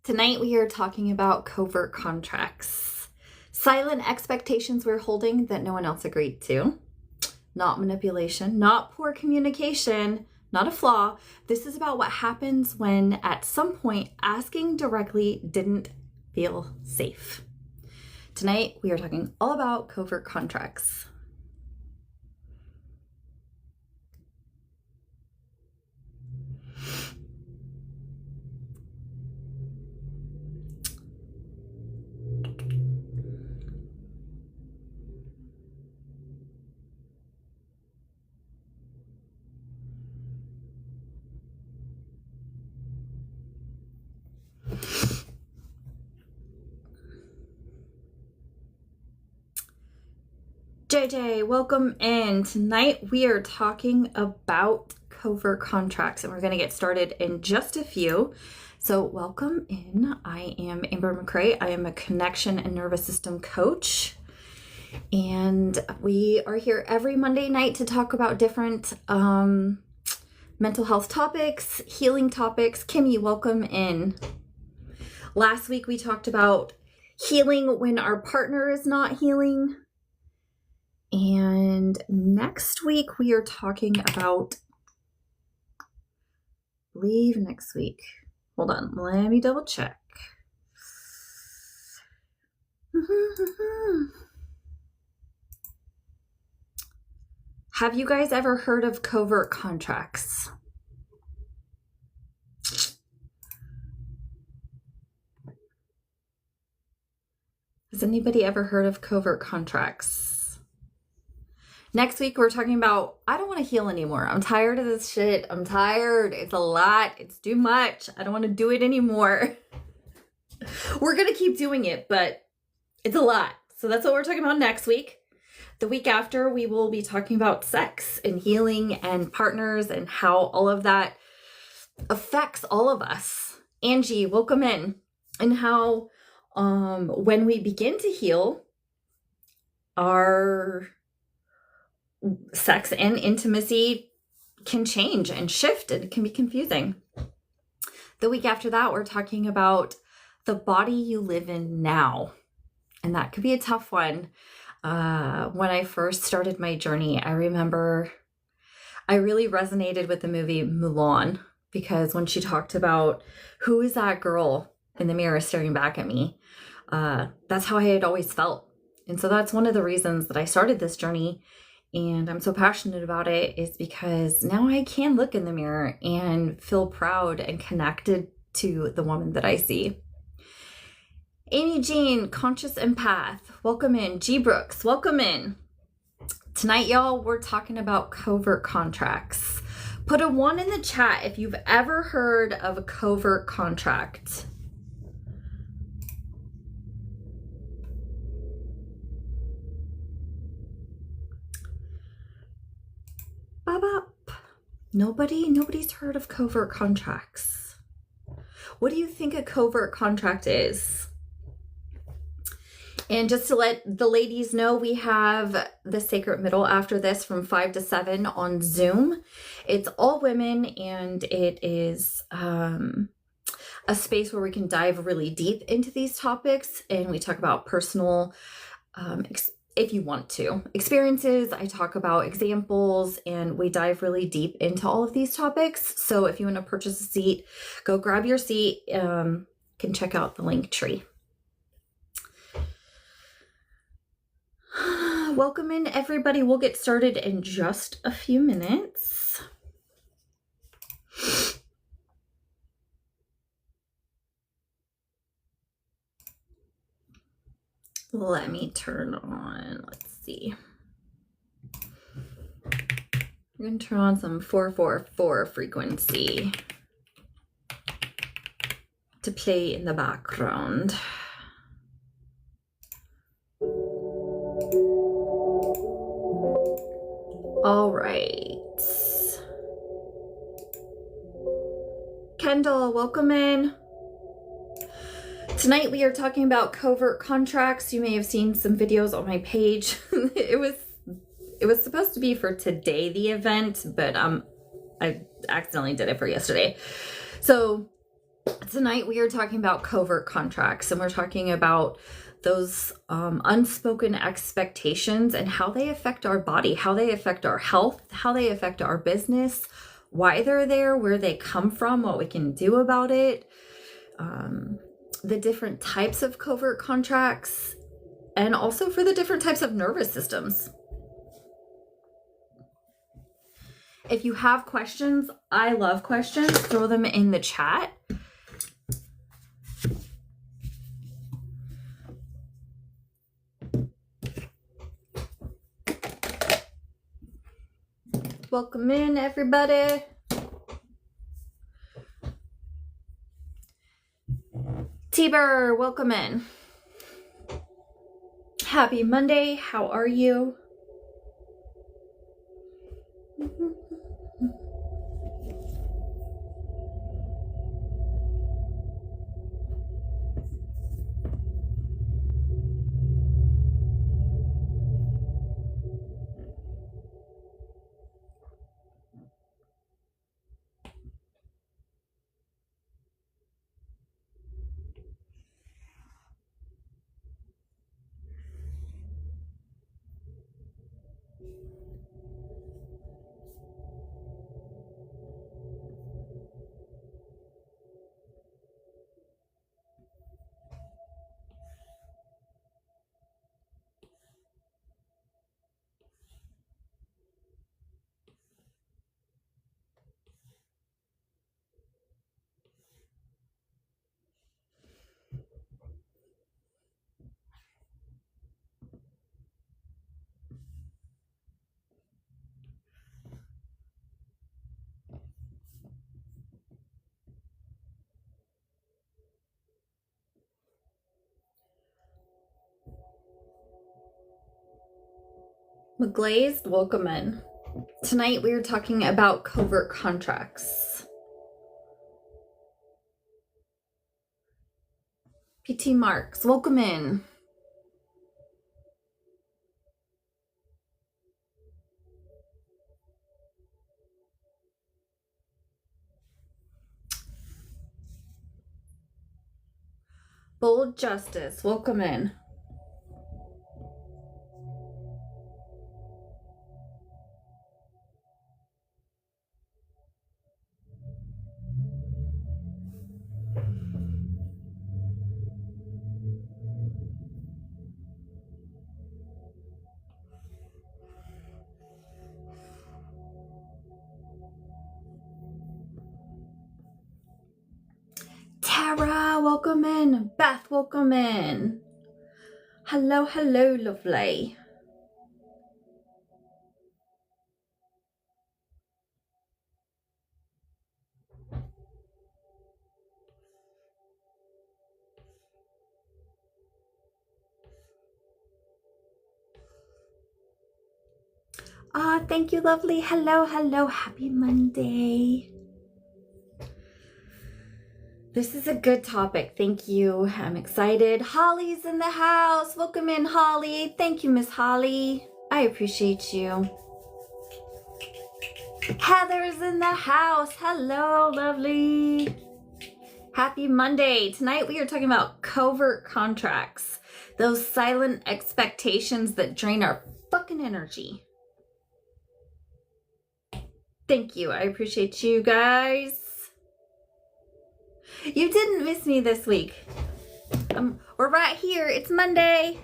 Tonight we are talking about covert contracts. Silent expectations we're holding that no one else agreed to. Not manipulation, not poor communication, not a flaw. This is about what happens when at some point asking directly didn't feel safe. Tonight we are talking all about covert contracts. JJ, welcome in. Tonight we are talking about covert contracts and we're going to get started in just a few. So welcome in. I am Amber McCrae. I am a connection and nervous system coach. And we are here every Monday night to talk about different mental health topics, healing topics. Kimmy, welcome in. Last week we talked about healing when our partner is not healing. And next week we are talking about, I believe next week. Hold on, let me double check. Have you guys ever heard of covert contracts? Has anybody ever heard of covert contracts? Next week, we're talking about, I don't want to heal anymore. I'm tired of this shit. I'm tired. It's a lot. It's too much. I don't want to do it anymore. We're going to keep doing it, but it's a lot. So that's what we're talking about next week. The week after, we will be talking about sex and healing and partners and how all of that affects all of us. Angie, welcome in. And how when we begin to heal, our sex and intimacy can change and shift and it can be confusing. The week after that, we're talking about the body you live in now. And that could be a tough one. When I first started my journey, I remember I really resonated with the movie Mulan because when she talked about who is that girl in the mirror staring back at me, that's how I had always felt. And so that's one of the reasons that I started this journey. And I'm so passionate about it is because now I can look in the mirror and feel proud and connected to the woman that I see. Amy Jean, Conscious Empath, welcome in. G Brooks, welcome in. Tonight, y'all, we're talking about covert contracts. Put a 1 in the chat if you've ever heard of a covert contract. Nobody's heard of covert contracts. What do you think a covert contract is? And just to let the ladies know, we have the Sacred Middle after this from 5 to 7 on Zoom. It's all women and it is a space where we can dive really deep into these topics and we talk about personal if you want to. Experiences, I talk about examples, and we dive really deep into all of these topics. So if you want to purchase a seat, go grab your seat. Can check out the link tree. Welcome in, everybody. We'll get started in just a few minutes. Let me turn on, let's see. I'm going to turn on some 444 frequency to play in the background. All right. Kendall, welcome in. Tonight we are talking about covert contracts. You may have seen some videos on my page. It was supposed to be for today, the event, but I accidentally did it for yesterday. So Tonight we are talking about covert contracts, and we're talking about those unspoken expectations and how they affect our body, how they affect our health, how they affect our business, why they're there, where they come from, what we can do about it, the different types of covert contracts, and also for the different types of nervous systems. If you have questions, I love questions, throw them in the chat. Welcome in, everybody. T-Burr, welcome in. Happy Monday. How are you? McGlazed, welcome in. Tonight we are talking about covert contracts. PT Marks, welcome in. Bold Justice, welcome in. Tara, welcome in. Beth, welcome in. Hello, hello, lovely. Thank you, lovely. Hello, hello. Happy Monday. This is a good topic. Thank you. I'm excited. Holly's in the house. Welcome in, Holly. Thank you, Miss Holly. I appreciate you. Heather's in the house. Hello, lovely. Happy Monday. Tonight we are talking about covert contracts. Those silent expectations that drain our fucking energy. Thank you. I appreciate you guys. You didn't miss me this week. We're right here. It's Monday.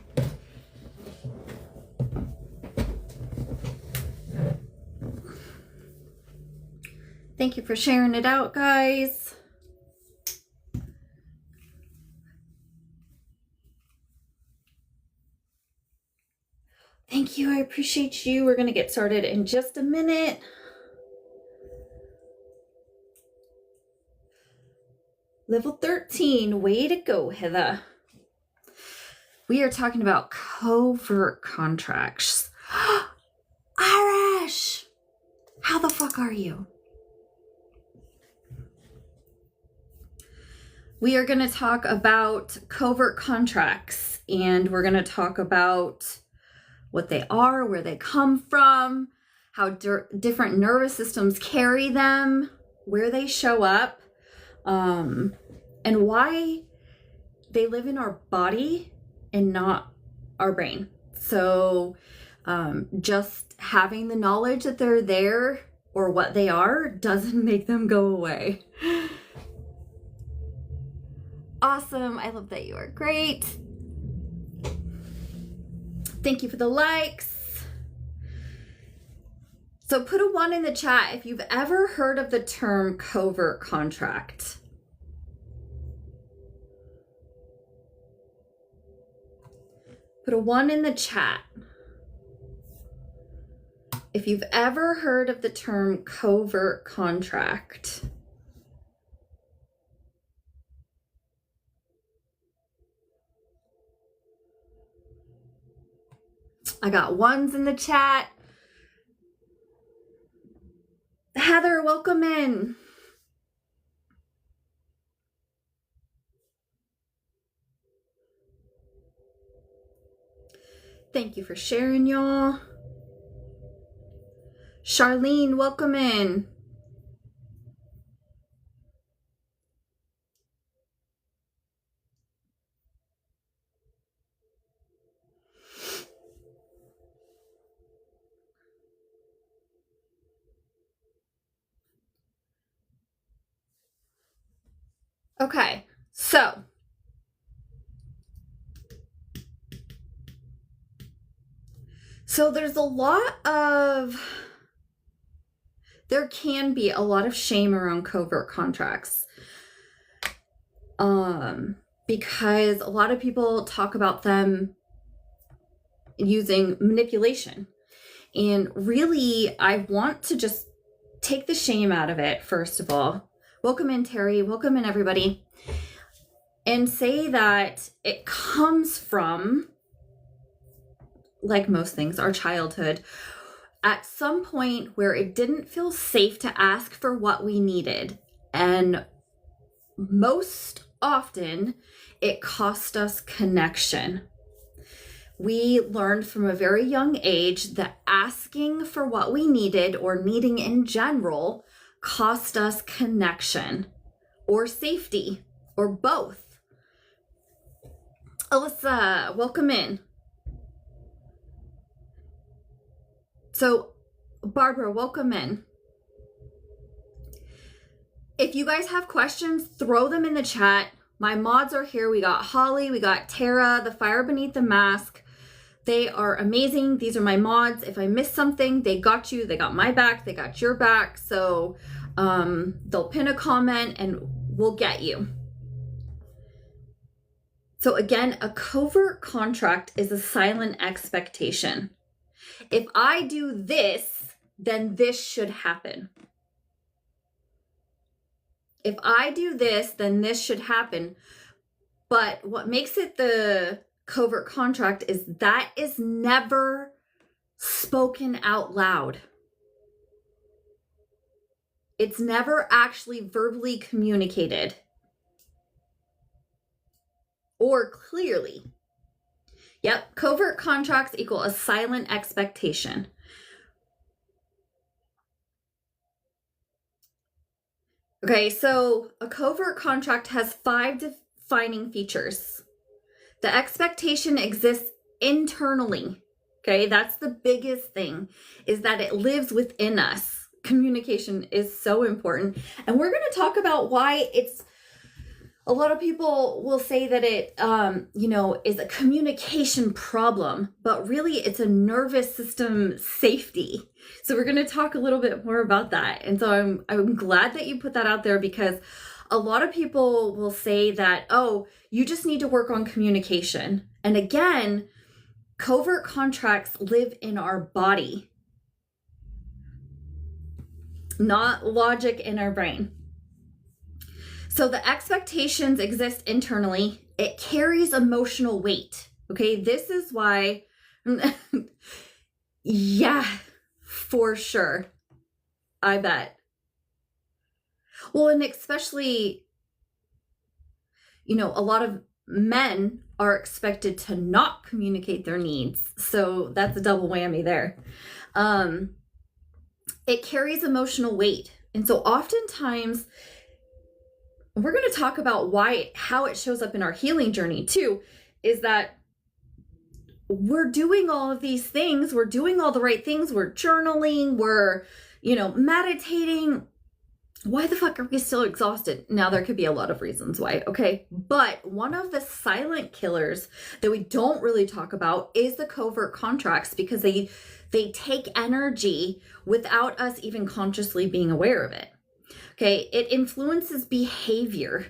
Thank you for sharing it out, guys. Thank you. I appreciate you. We're going to get started in just a minute. Level 13, way to go, Heather. We are talking about covert contracts. Irish! How the fuck are you? We are going to talk about covert contracts, and we're going to talk about what they are, where they come from, how different nervous systems carry them, where they show up. and why they live in our body and not our brain. So just having the knowledge that they're there or what they are doesn't make them go away. Awesome. I love that you are great. Thank you for the likes. So put a 1 in the chat if you've ever heard of the term covert contract. Put a 1 in the chat if you've ever heard of the term covert contract. I got 1s in the chat. Heather, welcome in. Thank you for sharing, y'all. Charlene, welcome in. Okay, so there's there can be a lot of shame around covert contracts. Because a lot of people talk about them using manipulation. And really, I want to just take the shame out of it, first of all. Welcome in, Terry. Welcome in, everybody. And say that it comes from, like most things, our childhood, at some point where it didn't feel safe to ask for what we needed. And most often, it cost us connection. We learned from a very young age that asking for what we needed, or needing in general, cost us connection or safety or both. Alyssa, welcome in. So Barbara, welcome in. If you guys have questions, throw them in the chat. My mods are here. We got Holly, we got Tara, the Fire Beneath the Mask. They are amazing. These are my mods. If I missed something, they got you. They got my back. They got your back. So they'll pin a comment and we'll get you. So again, a covert contract is a silent expectation. If I do this, then this should happen. If I do this, then this should happen. But what makes it the covert contract is that is never spoken out loud. It's never actually verbally communicated or clearly. Yep, covert contracts equal a silent expectation. Okay, so a covert contract has 5 defining features. The expectation exists internally. Okay, that's the biggest thing, is that it lives within us. Communication is so important. And we're going to talk about why it's, a lot of people will say that it, is a communication problem, but really it's a nervous system safety. So we're going to talk a little bit more about that. And so I'm glad that you put that out there, because a lot of people will say that, oh, you just need to work on communication. And again, covert contracts live in our body, not logic in our brain. So the expectations exist internally. It carries emotional weight. Okay, this is why, yeah, for sure. I bet. Well, and especially, a lot of men are expected to not communicate their needs. So that's a double whammy there. It carries emotional weight. And so oftentimes we're going to talk about how it shows up in our healing journey too, is that we're doing all of these things. We're doing all the right things. We're journaling. We're, meditating. Why the fuck are we still exhausted? Now, there could be a lot of reasons why, okay? But one of the silent killers that we don't really talk about is the covert contracts, because they take energy without us even consciously being aware of it. Okay, it influences behavior,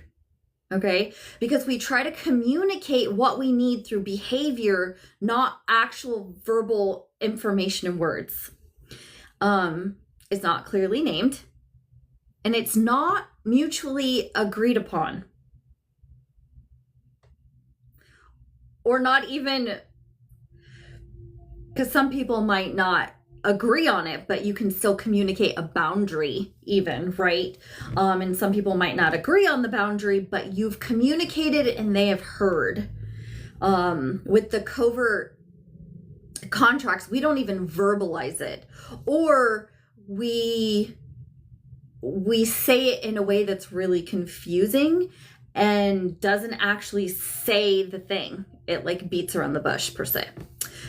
okay? Because we try to communicate what we need through behavior, not actual verbal information and words. It's not clearly named, and it's not mutually agreed upon. Or not even, because some people might not agree on it, but you can still communicate a boundary even, right? And some people might not agree on the boundary, but you've communicated and they have heard. With the covert contracts, we don't even verbalize it, or we say it in a way that's really confusing and doesn't actually say the thing. It like beats around the bush per se.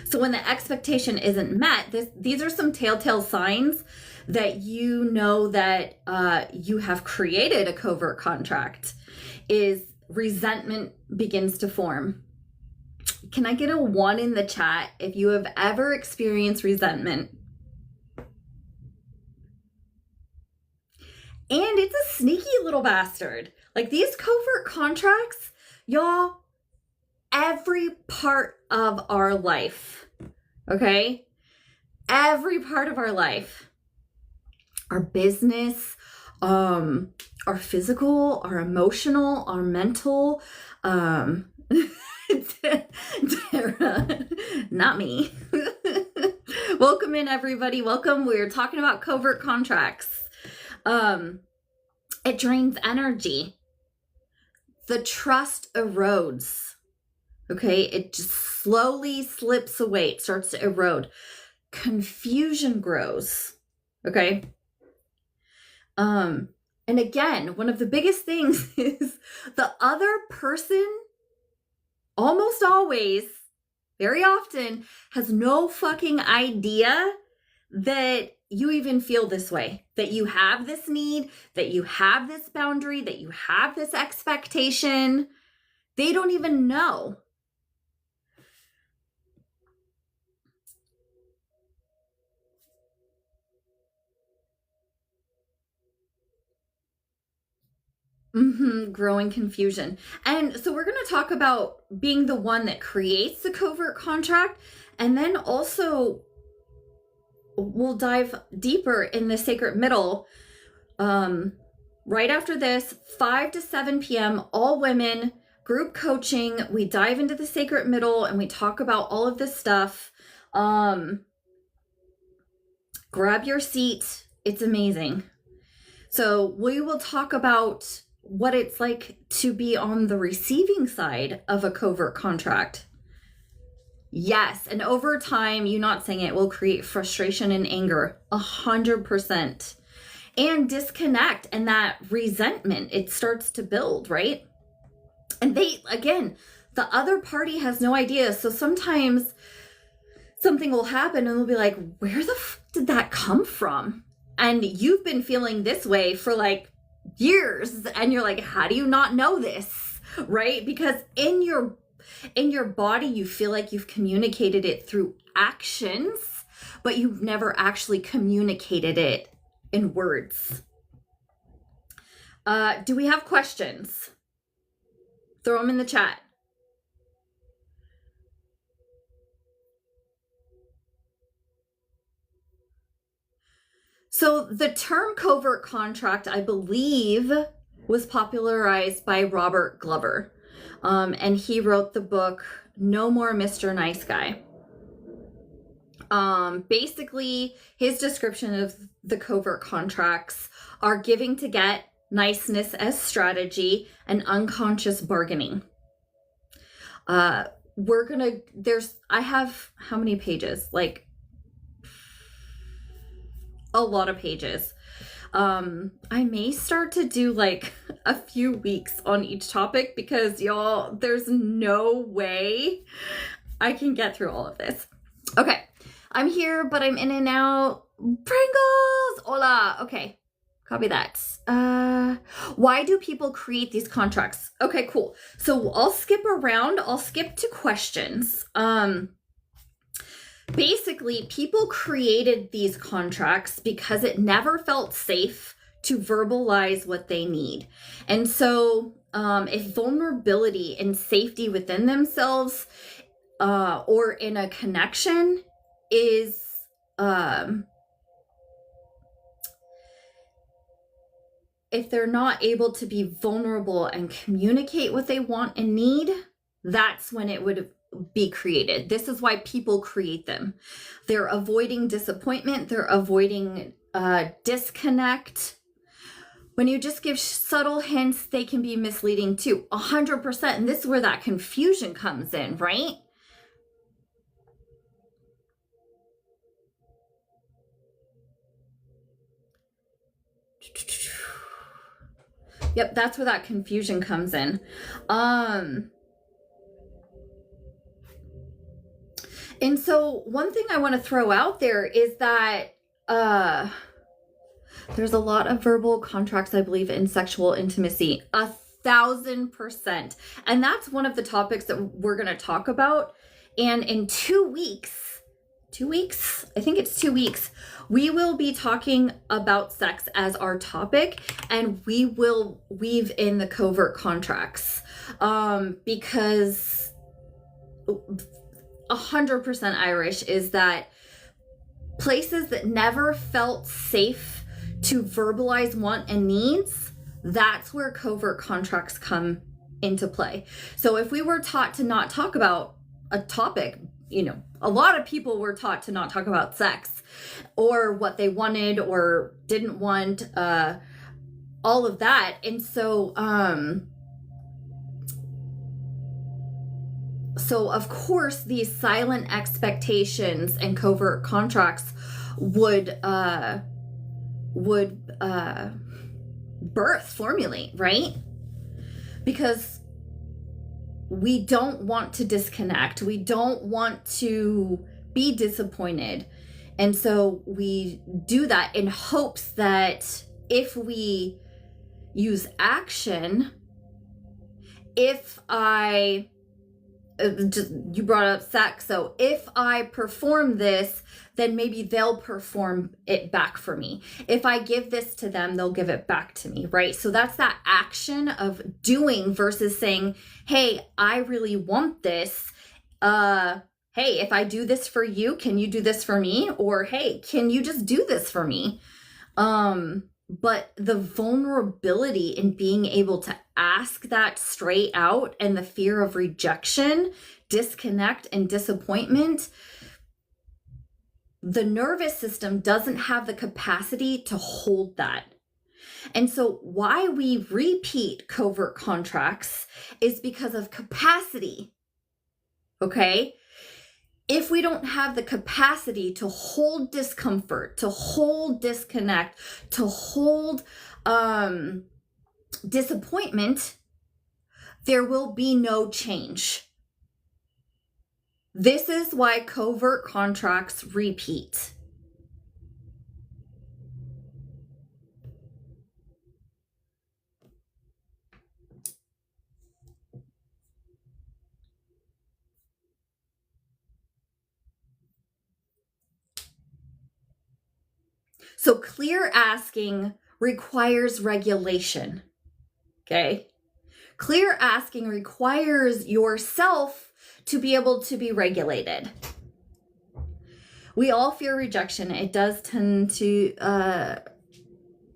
So when the expectation isn't met, these are some telltale signs that you know that you have created a covert contract. Is resentment begins to form. Can I get a 1 in the chat if you have ever experienced resentment? And it's a sneaky little bastard. Like these covert contracts, y'all, every part of our life, okay? Every part of our life, our business, our physical, our emotional, our mental, Tara, not me. Welcome in, everybody. Welcome. We're talking about covert contracts. It drains energy. The trust erodes. Okay, it just slowly slips away. It starts to erode. Confusion grows. Okay. And again, one of the biggest things is the other person almost always, very often, has no fucking idea that you even feel this way, that you have this need, that you have this boundary, that you have this expectation. They don't even know. Growing confusion. And so we're going to talk about being the one that creates the covert contract, and then also we'll dive deeper in the sacred middle. Right after this, 5 to 7 p.m., all women, group coaching. We dive into the sacred middle and we talk about all of this stuff. Grab your seat. It's amazing. So we will talk about what it's like to be on the receiving side of a covert contract. Yes, and over time, you not saying it will create frustration and anger, 100%. And disconnect, and that resentment, it starts to build, right? And again, the other party has no idea. So sometimes something will happen and they'll be like, where the f did that come from? And you've been feeling this way for like years. And you're like, how do you not know this? Right? Because in your body, you feel like you've communicated it through actions, but you've never actually communicated it in words. Do we have questions? Throw them in the chat. So the term covert contract, I believe, was popularized by Robert Glover. And he wrote the book, No More Mr. Nice Guy. Basically, his description of the covert contracts are giving to get, niceness as strategy, and unconscious bargaining. I have how many pages? Like a lot of pages. I may start to do like a few weeks on each topic because y'all, there's no way I can get through all of this. Okay, I'm here, but I'm in and out. Pringles! Hola! Okay, copy that. Why do people create these contracts? Okay, cool. So I'll skip around. I'll skip to questions. Basically, people created these contracts because it never felt safe to verbalize what they need. And so if vulnerability and safety within themselves or in a connection is if they're not able to be vulnerable and communicate what they want and need, that's when it would be created. This is why people create them. They're avoiding disappointment. They're avoiding disconnect. When you just give subtle hints, they can be misleading too. 100%. And this is where that confusion comes in, right? Yep, that's where that confusion comes in. And so one thing I want to throw out there is that there's a lot of verbal contracts, I believe, in sexual intimacy. 1,000%. And that's one of the topics that we're going to talk about. And in 2 weeks, I think it's 2 weeks, we will be talking about sex as our topic, and we will weave in the covert contracts because 100% Irish is that places that never felt safe to verbalize want and needs, that's where covert contracts come into play. So if we were taught to not talk about a topic, you know, a lot of people were taught to not talk about sex or what they wanted or didn't want, all of that. And so, so of course, these silent expectations and covert contracts would formulate, right? Because we don't want to disconnect. We don't want to be disappointed. And so we do that in hopes that if we use action, if I you brought up sex. So if I perform this, then maybe they'll perform it back for me. If I give this to them, they'll give it back to me, right? So that's that action of doing versus saying, hey, I really want this. Hey, if I do this for you, can you do this for me? Or, hey, can you just do this for me? But the vulnerability in being able to ask that straight out and the fear of rejection, disconnect, and disappointment, the nervous system doesn't have the capacity to hold that. And so why we repeat covert contracts is because of capacity, okay? If we don't have the capacity to hold discomfort, to hold disconnect, to hold disappointment, there will be no change. This is why covert contracts repeat. So clear asking requires regulation, okay? Clear asking requires yourself to be able to be regulated. We all fear rejection. It does tend to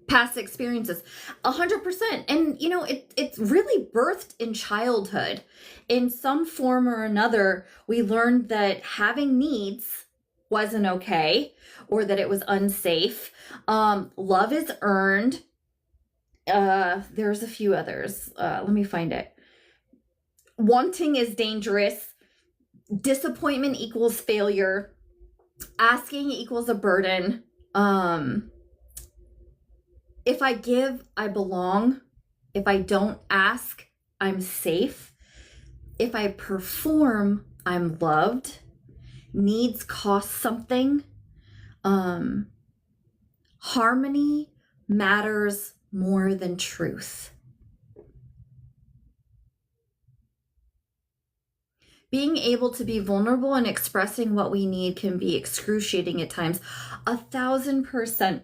past experiences, 100%. And, you know, it's really birthed in childhood. In some form or another, we learned that having needs wasn't okay or that it was unsafe. Love is earned. There's a few others. Let me find it. Wanting is dangerous. Disappointment equals failure. Asking equals a burden. If I give, I belong. If I don't ask, I'm safe. If I perform, I'm loved. Needs cost something. Harmony matters more than truth. Being able to be vulnerable and expressing what we need can be excruciating at times. 1,000%.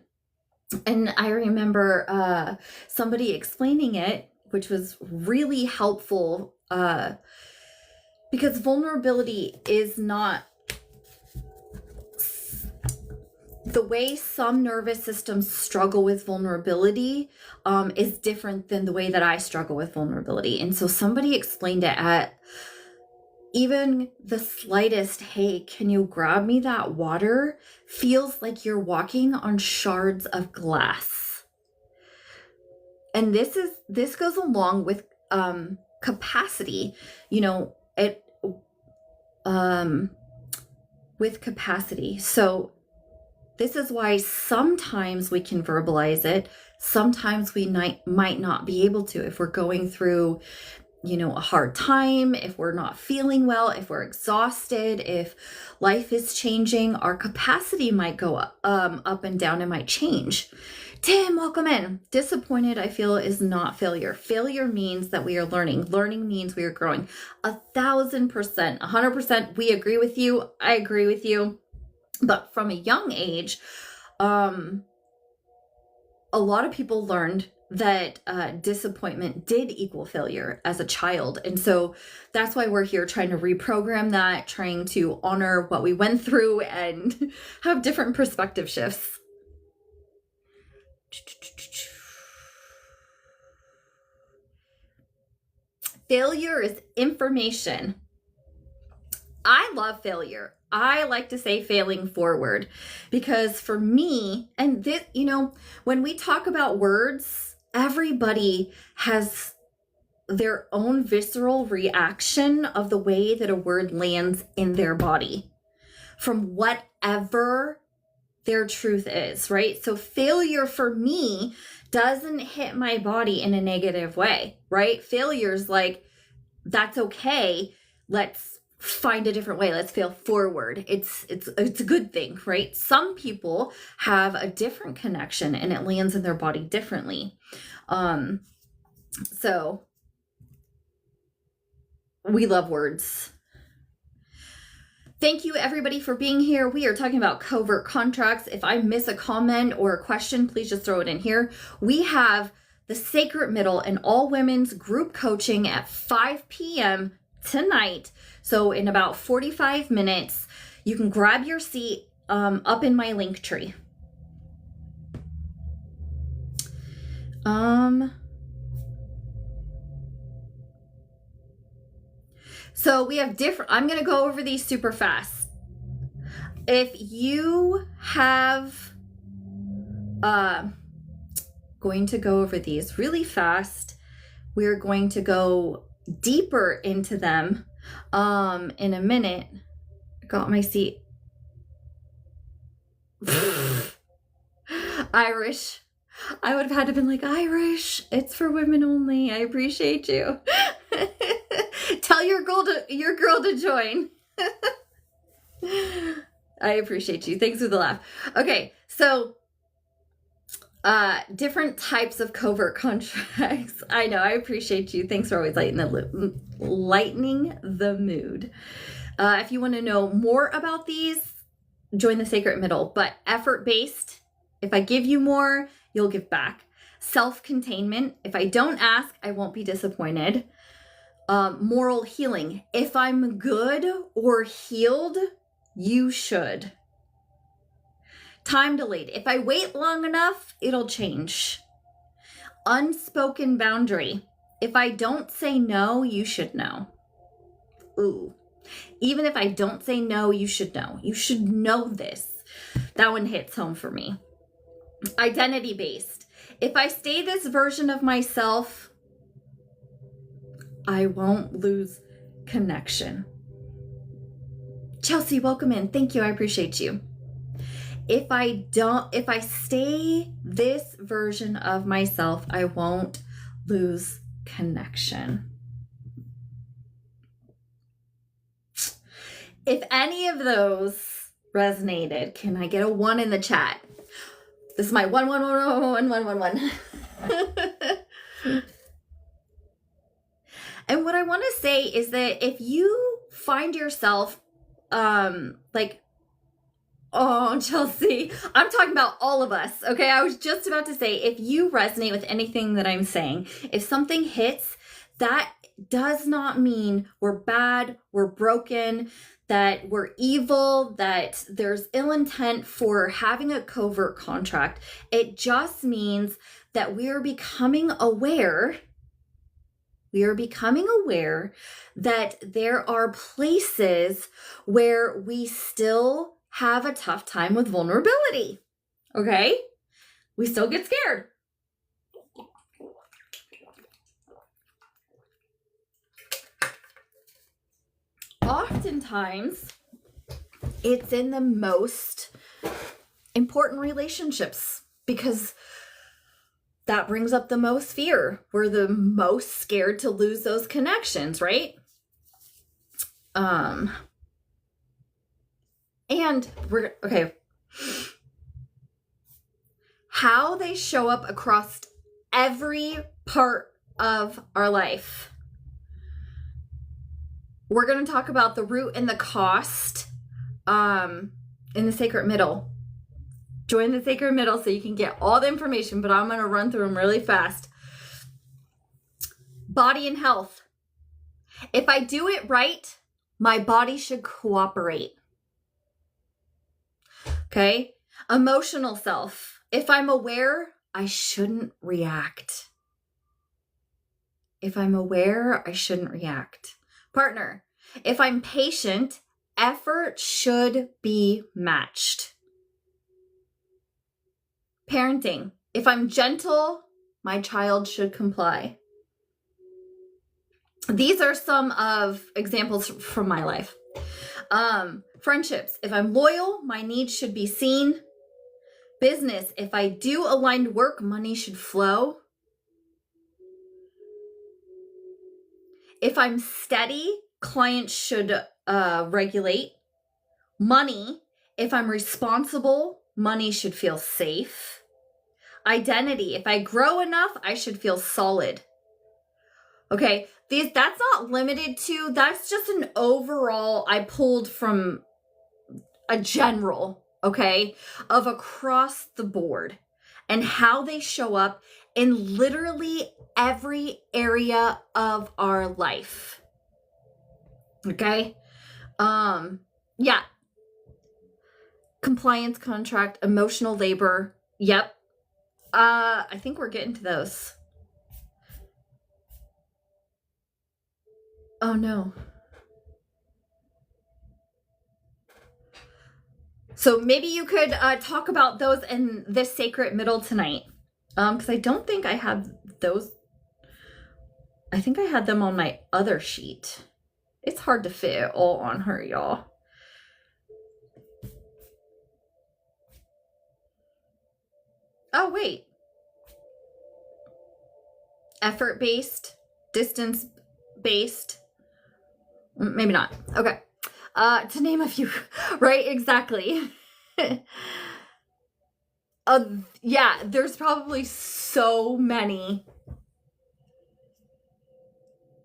And I remember somebody explaining it, which was really helpful, because vulnerability is not the way some nervous systems struggle with vulnerability is different than the way that I struggle with vulnerability. And so somebody explained it at even the slightest, hey, can you grab me that water, feels like you're walking on shards of glass. And this goes along with capacity, with capacity. So this is why sometimes we can verbalize it. Sometimes we might not be able to if we're going through, a hard time, if we're not feeling well, if we're exhausted, if life is changing, our capacity might go up and down. It might change. Tim, welcome in. Disappointed, I feel, is not failure. Failure means that we are learning. Learning means we are growing. 1,000%, 100%. We agree with you. I agree with you. But from a young age, a lot of people learned that disappointment did equal failure as a child. And so that's why we're here trying to reprogram that, trying to honor what we went through and have different perspective shifts. Failure is information. I love failure. I like to say failing forward, because for me, and this, when we talk about words, everybody has their own visceral reaction of the way that a word lands in their body from whatever their truth is, right? So failure for me doesn't hit my body in a negative way, right? Failure's like, that's okay. Let's find a different way. Let's fail forward. It's a good thing, right? Some people have a different connection and it lands in their body differently. So we love words. Thank you everybody for being here. We are talking about covert contracts. If I miss a comment or a question, please just throw it in here. We have the Sacred Middle and all women's group coaching at 5 p.m. tonight. So in about 45 minutes, you can grab your seat up in my link tree. So we have I'm going to go over these super fast. If you have, going to go over these really fast. We're going to go deeper into them in a minute. Got my seat. Irish. I would have had to been like, Irish, it's for women only. I appreciate you. Tell your girl to join. I appreciate you. Thanks for the laugh. Okay, so different types of covert contracts. I know, I appreciate you. Thanks for always lightening the mood. If you want to know more about these, join the Sacred Middle. But effort-based, if I give you more, you'll give back. Self-containment, if I don't ask, I won't be disappointed. Moral healing, if I'm good or healed, you should. Time delayed, if I wait long enough, it'll change. Unspoken boundary, if I don't say no, you should know. Ooh. Even if I don't say no, you should know. You should know this. That one hits home for me. Identity-based. If I stay this version of myself, I won't lose connection. Chelsea, welcome in. Thank you. I appreciate you. if I stay this version of myself, I won't lose connection. If any of those resonated, can I get a 1 in the chat? This is my 1, 1, 1, 1, 1, 1, 1. And what I want to say is that if you find yourself like, oh, Chelsea, I'm talking about all of us, okay? I was just about to say, if you resonate with anything that I'm saying, if something hits, that does not mean we're bad, we're broken, that we're evil, that there's ill intent for having a covert contract. It just means that we are becoming aware that there are places where we still have a tough time with vulnerability, okay? We still get scared. Oftentimes, it's in the most important relationships because that brings up the most fear. We're the most scared to lose those connections, right? And we're, okay. How they show up across every part of our life. We're going to talk about the root and the cost in the sacred middle. Join the sacred middle so you can get all the information, but I'm going to run through them really fast. Body and health. If I do it right, my body should cooperate. Okay? Emotional self. If I'm aware, I shouldn't react. If I'm aware, I shouldn't react. Partner. If I'm patient, effort should be matched. Parenting. If I'm gentle, my child should comply. These are some of examples from my life. Friendships. If I'm loyal, my needs should be seen. Business. If I do aligned work, money should flow. If I'm steady, clients should regulate. Money. If I'm responsible, money should feel safe. Identity. If I grow enough, I should feel solid. Okay, that's not limited to, that's just an overall, I pulled from a general, okay, of across the board and how they show up in literally every area of our life. Okay? Yeah. Compliance contract, emotional labor. Yep. I think we're getting to those. Oh no. So maybe you could talk about those in this sacred middle tonight. Because I don't think I have those. I think I had them on my other sheet. It's hard to fit it all on her, y'all. Oh, wait. Effort-based, distance-based. Maybe not. Okay. To name a few, right? Exactly. Yeah, there's probably so many.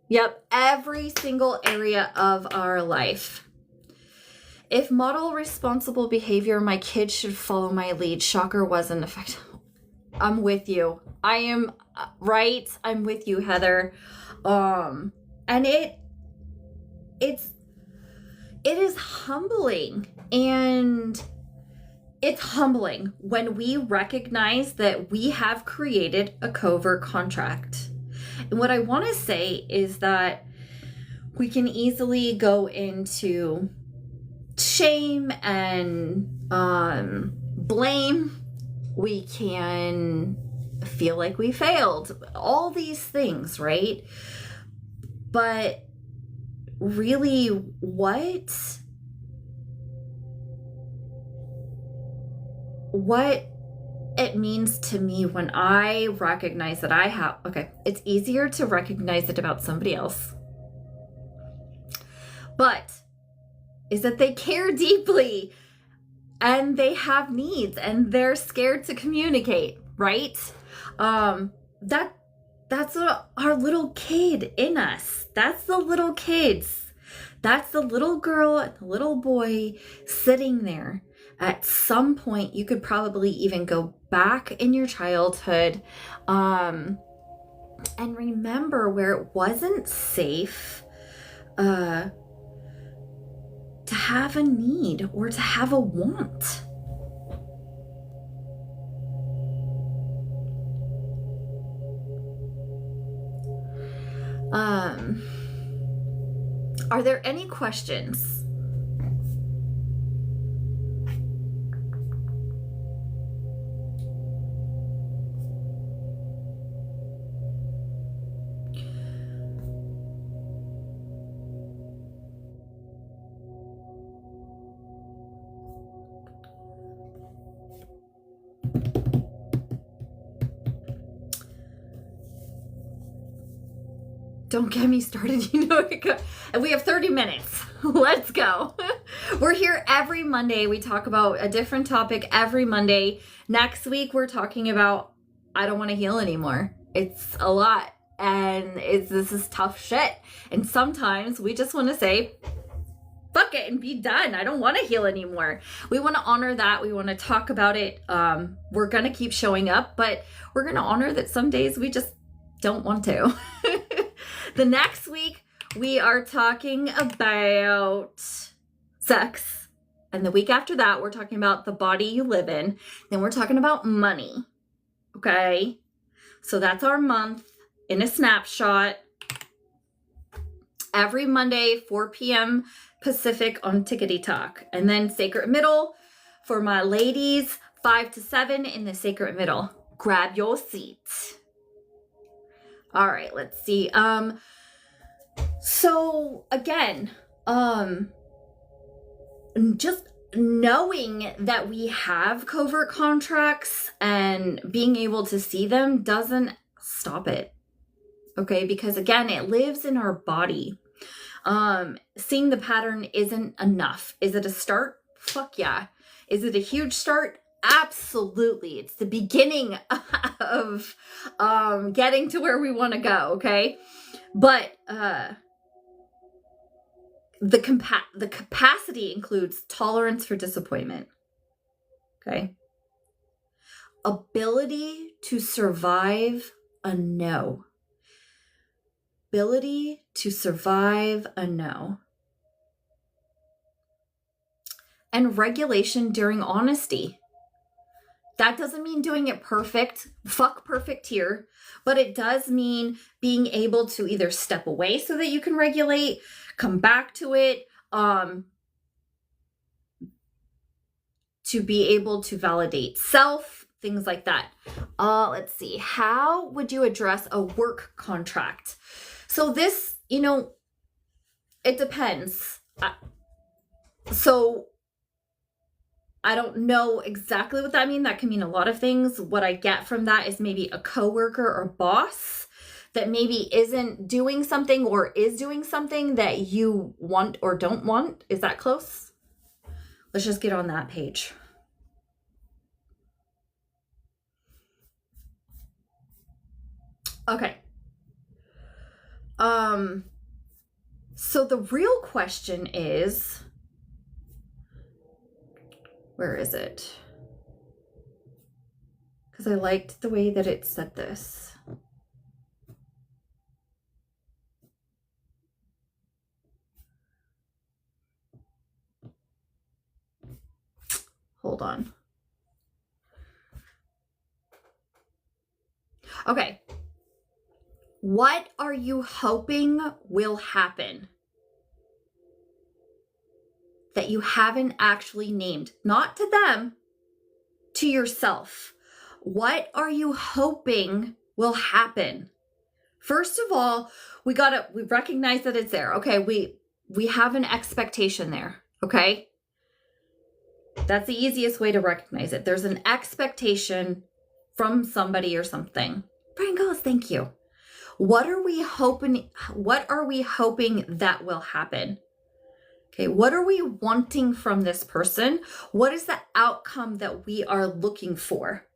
Yep, every single area of our life. If model responsible behavior, my kids should follow my lead. Shocker wasn't effective. I'm with you. I am right. I'm with you, Heather. And it is humbling, and it's humbling when we recognize that we have created a covert contract. And what I want to say is that we can easily go into shame and blame. We can feel like we failed, all these things, right? But really, what what it means to me when I recognize that I have, okay, it's easier to recognize it about somebody else, but is that they care deeply and they have needs and they're scared to communicate, right? That's our little kid in us. That's the little kids. That's the little girl and the little boy sitting there. At some point, you could probably even go back in your childhood and remember where it wasn't safe to have a need or to have a want. Are there any questions? Don't get me started, and we have 30 minutes. Let's go. We're here every Monday. We talk about a different topic every Monday. Next week, we're talking about, I don't want to heal anymore. It's a lot, and this is tough shit. And sometimes we just want to say, fuck it and be done. I don't want to heal anymore. We want to honor that. We want to talk about it. We're going to keep showing up, but we're going to honor that some days we just don't want to. The next week, we are talking about sex. And the week after that, we're talking about the body you live in. Then we're talking about money. Okay? So that's our month in a snapshot. Every Monday, 4 p.m. Pacific on Tickety Talk. And then Sacred Middle for my ladies, 5 to 7 in the Sacred Middle. Grab your seat. All right, let's see. So again, just knowing that we have covert contracts and being able to see them doesn't stop it. Okay, because again, it lives in our body. Seeing the pattern isn't enough. Is it a start? Fuck yeah. Is it a huge start? Absolutely. It's the beginning of getting to where we want to go, okay? But the capacity includes tolerance for disappointment, okay? Ability to survive a no. Ability to survive a no. And regulation during honesty. That doesn't mean doing it perfect. Fuck perfect here. But it does mean being able to either step away so that you can regulate, come back to it, to be able to validate self, things like that. Let's see. How would you address a work contract? So this, it depends. So I don't know exactly what that means. That can mean a lot of things. What I get from that is maybe a coworker or boss that maybe isn't doing something or is doing something that you want or don't want. Is that close? Let's just get on that page. Okay. So the real question is, where is it? Because I liked the way that it said this. Hold on. Okay. What are you hoping will happen that you haven't actually named? Not to them, to yourself. What are you hoping will happen? First of all, we recognize that it's there. Okay, we have an expectation there, okay? That's the easiest way to recognize it. There's an expectation from somebody or something. Brian goes, thank you. What are we hoping that will happen? Okay, what are we wanting from this person? What is the outcome that we are looking for?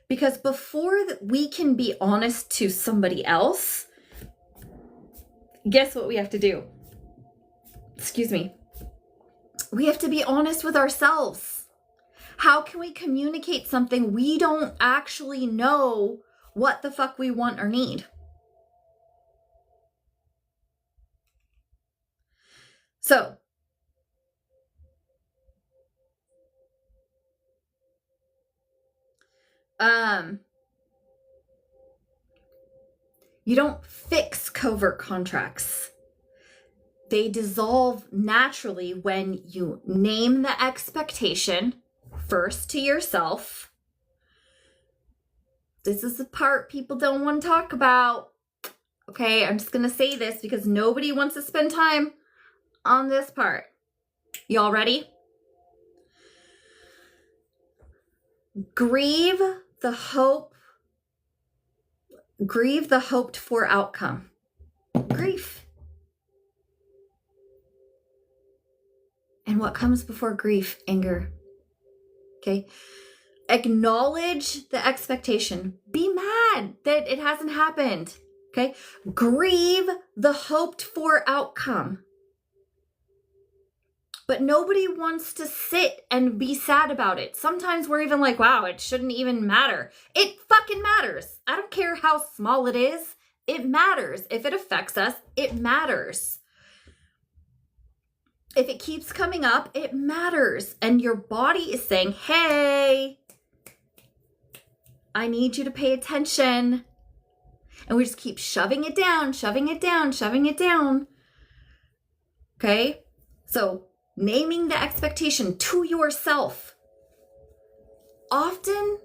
Because before we can be honest to somebody else, guess what we have to do? Excuse me. We have to be honest with ourselves. How can we communicate something we don't actually know what the fuck we want or need? So, you don't fix covert contracts. They dissolve naturally when you name the expectation first to yourself. This is the part people don't want to talk about. Okay, I'm just going to say this because nobody wants to spend time on this part. Y'all ready? Grieve the hoped for outcome. Grief. And what comes before grief? Anger. Okay. Acknowledge the expectation. Be mad that it hasn't happened. Okay. Grieve the hoped for outcome. But nobody wants to sit and be sad about it. Sometimes we're even like, wow, it shouldn't even matter. It fucking matters. I don't care how small it is. It matters. If it affects us, it matters. If it keeps coming up, it matters. And your body is saying, hey, I need you to pay attention. And we just keep shoving it down, shoving it down, shoving it down. Okay? So naming the expectation to yourself. Often,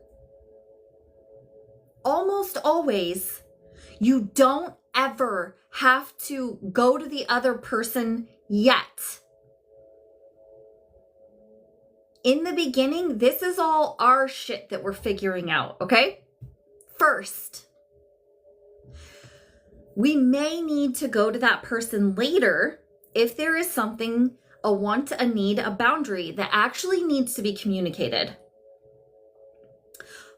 almost always, you don't ever have to go to the other person yet. In the beginning, this is all our shit that we're figuring out, okay? First, we may need to go to that person later if there is something, a want, a need, a boundary that actually needs to be communicated.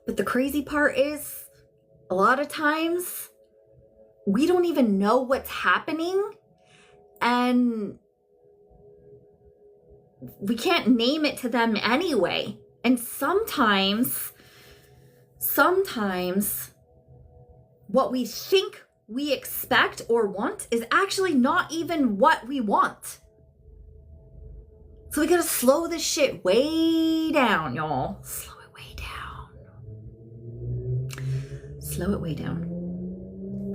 But the crazy part is, a lot of times, we don't even know what's happening, and we can't name it to them anyway. And sometimes what we think we expect or want is actually not even what we want. So we gotta slow this shit way down, y'all. Slow it way down. Slow it way down.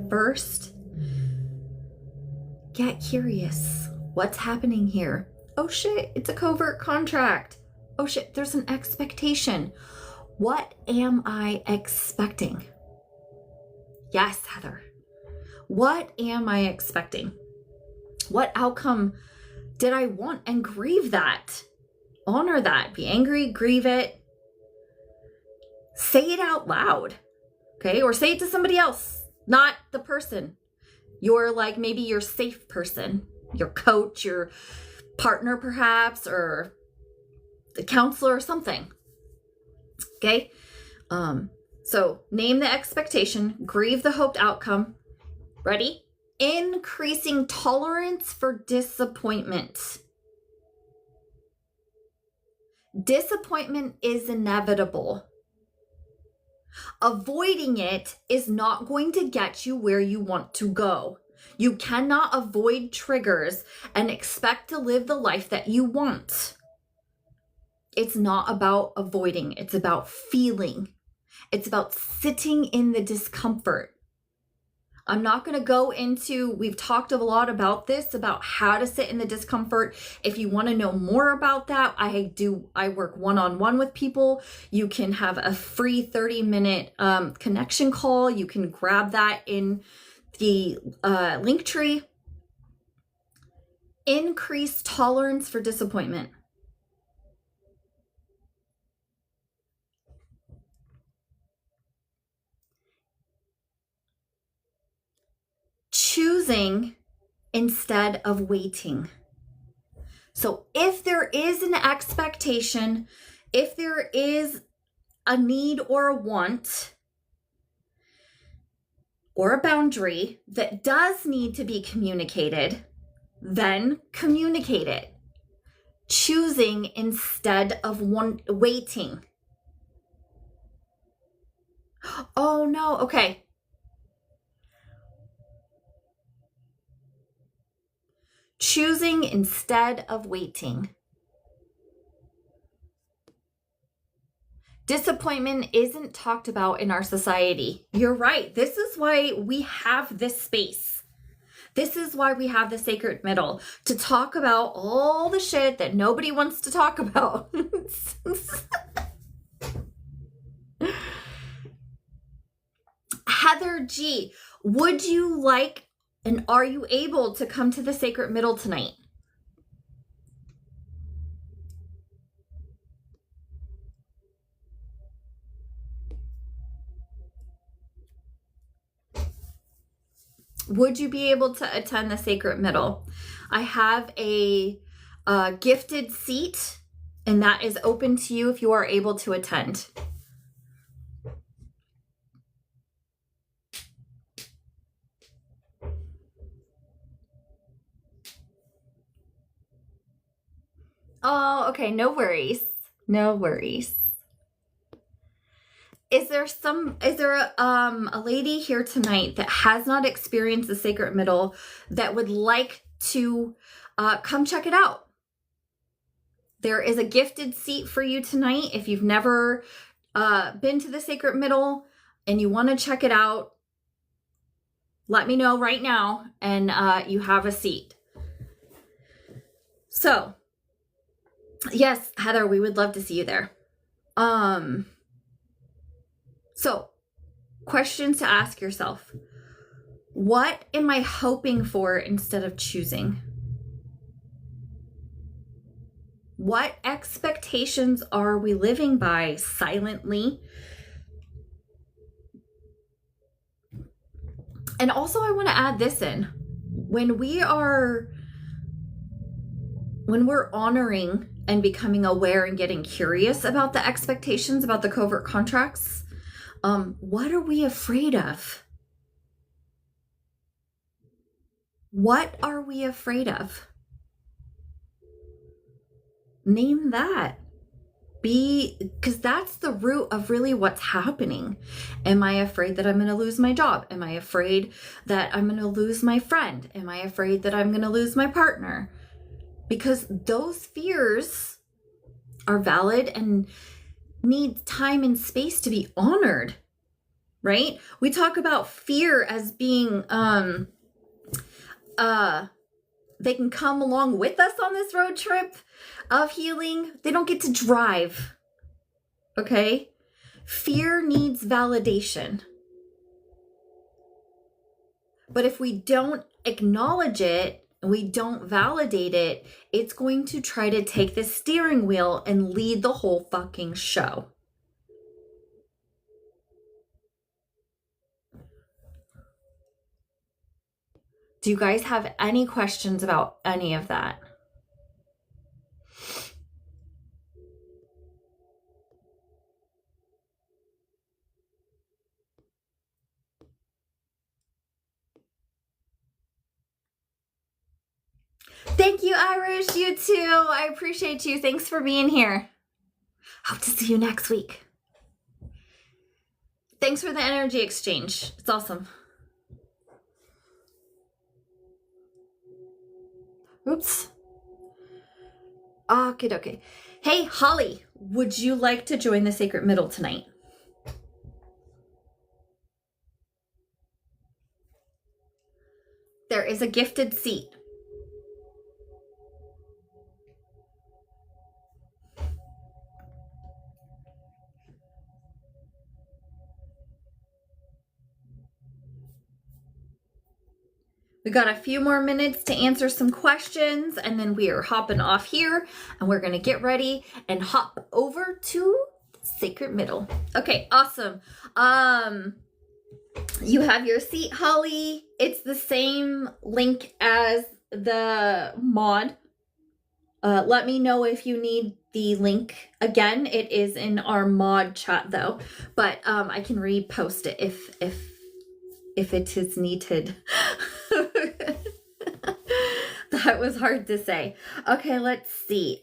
First, get curious. What's happening here? Oh shit, it's a covert contract. Oh shit, there's an expectation. What am I expecting? Yes, Heather. What am I expecting? What outcome did I want? And grieve that. Honor that. Be angry, grieve it. Say it out loud. Okay? Or say it to somebody else, not the person. You're like maybe your safe person, your coach, your partner perhaps, or the counselor or something. Okay? So name the expectation, grieve the hoped outcome. Ready? Increasing tolerance for disappointment. Disappointment is inevitable. Avoiding it is not going to get you where you want to go. You cannot avoid triggers and expect to live the life that you want. It's not about avoiding. It's about feeling. It's about sitting in the discomfort. I'm not going to go into, we've talked a lot about this, about how to sit in the discomfort. If you want to know more about that, I work one-on-one with people. You can have a free 30-minute connection call. You can grab that in the link tree. Increase tolerance for disappointment. instead of waiting. So if there is an expectation, if there is a need or a want or a boundary that does need to be communicated, then communicate it. Choosing instead of waiting. Oh no, okay. Choosing instead of waiting. Disappointment isn't talked about in our society. You're right. This is why we have this space. This is why we have the sacred middle, to talk about all the shit that nobody wants to talk about. Heather G, would you like and are you able to come to the sacred middle tonight? Would you be able to attend the sacred middle? I have a gifted seat, and that is open to you if you are able to attend. Oh, okay. No worries. No worries. Is there a lady here tonight that has not experienced the sacred middle that would like to come check it out? There is a gifted seat for you tonight. If you've never been to the sacred middle and you want to check it out, let me know right now and you have a seat. So, yes, Heather, we would love to see you there. So, questions to ask yourself. What am I hoping for instead of choosing? What expectations are we living by silently? And also I want to add this in. When we're honoring and becoming aware and getting curious about the expectations about the covert contracts, what are we afraid of? What are we afraid of? Name that. Because that's the root of really what's happening. Am I afraid that I'm going to lose my job? Am I afraid that I'm going to lose my friend? Am I afraid that I'm going to lose my partner? Because those fears are valid and need time and space to be honored, right? We talk about fear as being, they can come along with us on this road trip of healing. They don't get to drive, okay? Fear needs validation. But if we don't acknowledge it, and we don't validate it, it's going to try to take the steering wheel and lead the whole fucking show. Do you guys have any questions about any of that? Thank you, Irish. You too. I appreciate you. Thanks for being here. Hope to see you next week. Thanks for the energy exchange. It's awesome. Oops. Okay. Hey, Holly, would you like to join the sacred middle tonight? There is a gifted seat. We got a few more minutes to answer some questions, and then we are hopping off here, and we're going to get ready and hop over to sacred middle. Okay, awesome. You have your seat, Holly. It's the same link as the mod. Let me know if you need the link. Again, it is in our mod chat though, but I can repost it if it is needed. That was hard to say. Okay, let's see.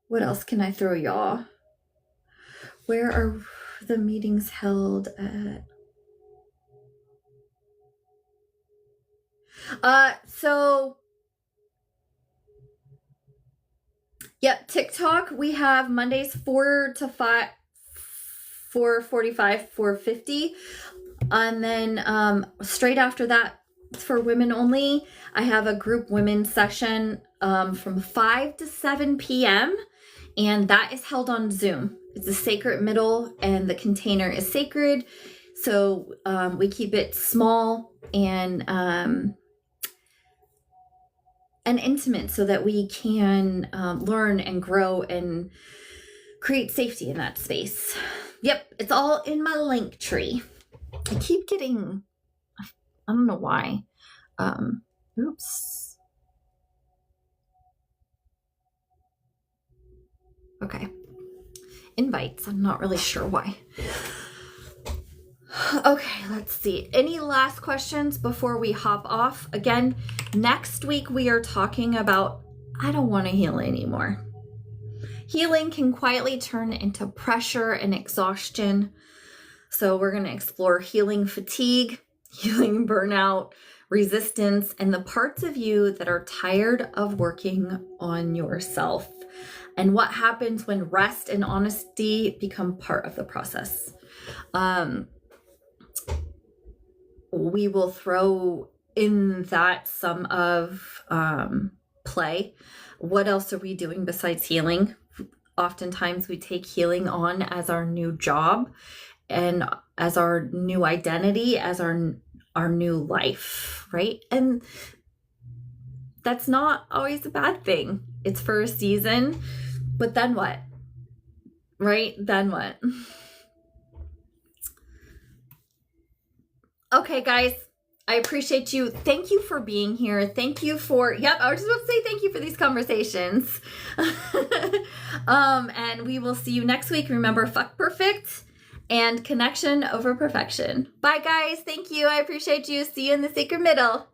What else can I throw y'all? Where are the meetings held at? Yep, TikTok, we have Mondays 4 to 5, 4:45, 4:50. And then straight after that, for women only, I have a group women's session from 5 to 7 p.m. And that is held on Zoom. It's a sacred middle and the container is sacred. So we keep it small and intimate so that we can learn and grow and create safety in that space. Yep, it's all in my link tree. I keep getting, I don't know why. Oops. Okay. Invites, I'm not really sure why. Okay, let's see. Any last questions before we hop off? Again, next week we are talking about, I don't want to heal anymore. Healing can quietly turn into pressure and exhaustion. So we're going to explore healing fatigue, healing burnout, resistance, and the parts of you that are tired of working on yourself, and what happens when rest and honesty become part of the process. We will throw in that some of play. What else are we doing besides healing? Oftentimes we take healing on as our new job and as our new identity, as our new life, right? And that's not always a bad thing. It's for a season, but then what? Right? Then what? Okay, guys, I appreciate you. Thank you for being here. Thank you for, I was just about to say thank you for these conversations. And we will see you next week. Remember, fuck perfect and connection over perfection. Bye, guys. Thank you. I appreciate you. See you in the sacred middle.